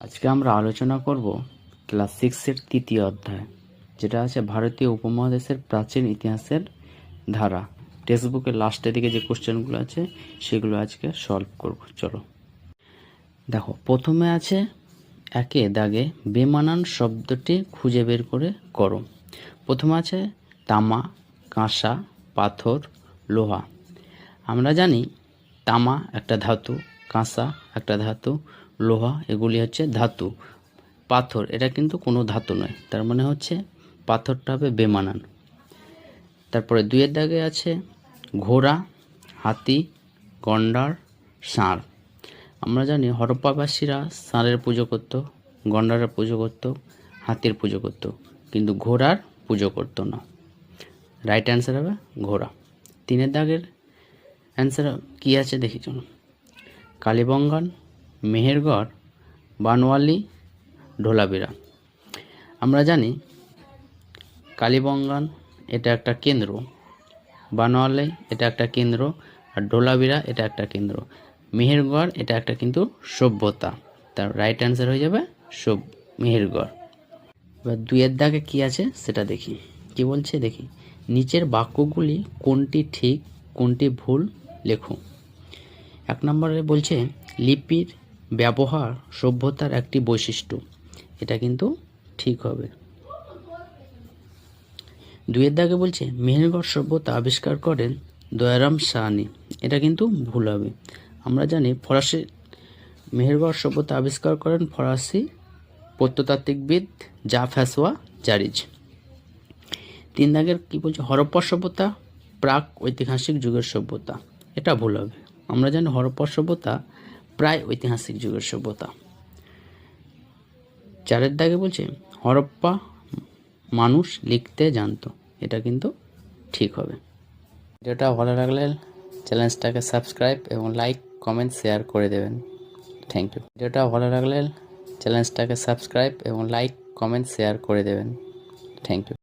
আজকে আমরা আলোচনা করব ক্লাস 6-এর তৃতীয় অধ্যায়, যেটা আছে ভারতীয় উপমহাদেশের প্রাচীন ইতিহাসের ধারা। টেক্সট বুকের লাস্টের দিকে যে কোশ্চেনগুলো আছে সেগুলো আজকে সলভ করব। চলো দেখো, প্রথমে আছে একে দাগে বেমানান শব্দটি খুঁজে বের করে করো। প্রথমে আছে তামা, কাঁসা, পাথর, লোহা। আমরা জানি তামা একটা ধাতু, কাঁসা একটা ধাতু, লোহা এগুলি হচ্ছে ধাতু। পাথর এটা কিন্তু কোনো ধাতু নয়, তার মানে হচ্ছে পাথরটা হবে বেমানান। তারপরে দুইয়ের দাগে আছে ঘোড়া, হাতি, গন্ডার, ষাঁড়। আমরা জানি হরপ্পাবাসীরা ষাঁড়ের পুজো করত, গন্ডারের পুজো করত, হাতির পুজো করত, কিন্তু ঘোড়ার পুজো করতো না। রাইট অ্যান্সার হবে ঘোড়া। তিনের দাগের অ্যান্সার কী আছে দেখি চলুন। কালীবঙ্গান, মেহেরগড়, বানওয়ালি, ঢোলাবিরা। আমরা জানি কালীবঙ্গান এটা একটা কেন্দ্র, বানওয়ালি এটা একটা কেন্দ্র, আর ঢোলাবিরা এটা একটা কেন্দ্র। মেহেরগড় এটা একটা কিন্তু সভ্যতা, তার রাইট অ্যান্সার হয়ে যাবে মেহেরগড়। এবার দুইয়ের দাগে কী আছে সেটা দেখি, কি বলছে দেখি। নিচের বাক্যগুলি কোনটি ঠিক কোনটি ভুল লেখো। এক নম্বরে বলছে লিপির ব্যবহার সভ্যতার একটি বৈশিষ্ট্য, এটা কিন্তু ঠিক হবে। দুইয়ের দাগে বলছে মেহেরগড় সভ্যতা আবিষ্কার করেন দয়ারাম সাহানি, এটা কিন্তু ভুল হবে। আমরা জানি ফরাসি মেহেরগড় সভ্যতা আবিষ্কার করেন ফরাসি প্রত্নতাত্ত্বিকবিদ ফ্রাঁসোয়া জারিজ। তিন দাগের কি বলছে হরপ্পা সভ্যতা প্রাক ঐতিহাসিক যুগের সভ্যতা, এটা ভুল হবে। আমরা জানি হরপ্পা সভ্যতা প্রায় ঐতিহাসিক যুগের সভ্যতা। চারের দাগে বলছে হরপ্পা মানুষ লিখতে জানতো, এটা কিন্তু ঠিক হবে। ভিডিওটা ভালো লাগলে চ্যানেলটাকে সাবস্ক্রাইব এবং লাইক কমেন্ট শেয়ার করে দেবেন। Thank you. ভিডিওটা ভালো লাগলে চ্যানেলটাকে সাবস্ক্রাইব এবং লাইক কমেন্ট শেয়ার করে দেবেন। Thank you.